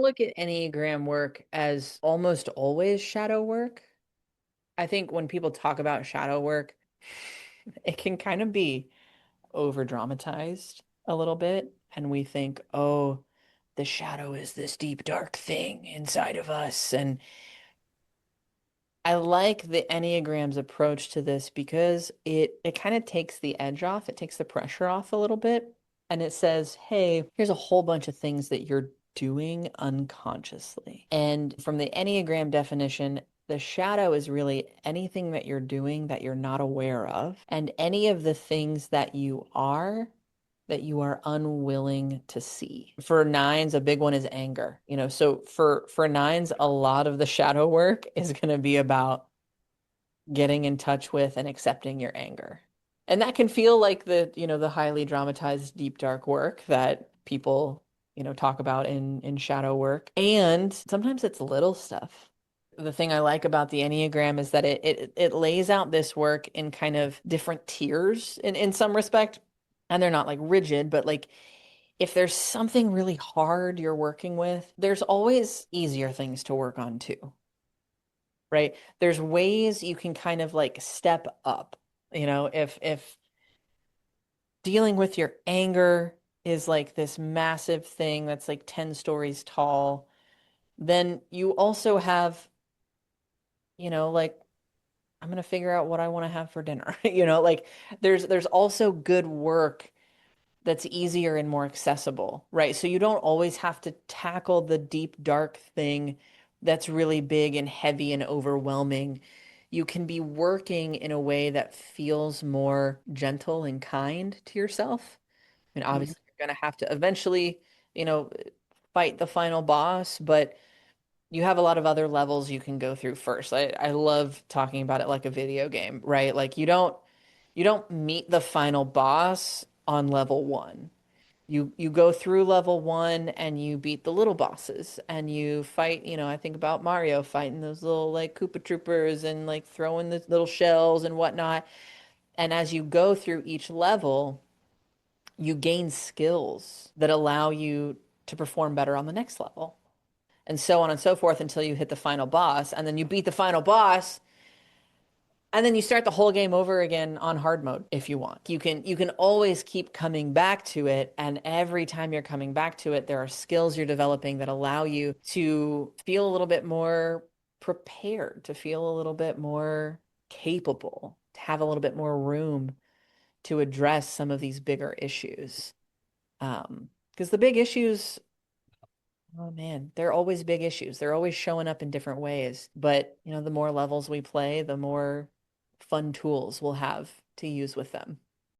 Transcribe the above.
Look at Enneagram work as almost always shadow work. I think when people talk about shadow work, it can kind of be over dramatized a little bit. And we think, oh, the shadow is this deep, dark thing inside of us. And I like the Enneagram's approach to this because it kind of takes the edge off, it takes the pressure off a little bit, and it says, "Hey, here's a whole bunch of things that you're doing unconsciously." And from the Enneagram definition, the shadow is really anything that you're doing that you're not aware of, and any of the things that you are unwilling to see. For nines, a big one is anger. So for nines, a lot of the shadow work is going to be about getting in touch with and accepting your anger. And that can feel like the highly dramatized deep dark work that people, talk about in shadow work. And sometimes it's little stuff. The thing I like about the Enneagram is that it lays out this work in kind of different tiers in some respect. And they're not like rigid, but like if there's something really hard you're working with, there's always easier things to work on too, right? There's ways you can kind of like step up. If dealing with your anger is like this massive thing that's like 10 stories tall, then you also have, like I'm gonna figure out what I want to have for dinner. Like there's also good work that's easier and more accessible, right? So you don't always have to tackle the deep, dark thing that's really big and heavy and overwhelming. You can be working in a way that feels more gentle and kind to yourself. And Mhm. obviously, you're going to have to eventually, you know, fight the final boss, but you have a lot of other levels you can go through first. I love talking about it like a video game, right? Like you don't meet the final boss on level one. You go through level one and you beat the little bosses and you fight, I think about Mario fighting those little like Koopa Troopers and like throwing the little shells and whatnot. And as you go through each level, you gain skills that allow you to perform better on the next level. And so on and so forth until you hit the final boss. And then you beat the final boss and then you start the whole game over again on hard mode if you want. You can always keep coming back to it, and every time you're coming back to it, there are skills you're developing that allow you to feel a little bit more prepared, to feel a little bit more capable, to have a little bit more room to address some of these bigger issues. Because the big issues, oh man, they're always big issues. They're always showing up in different ways. But, the more levels we play, the more fun tools we'll have to use with them.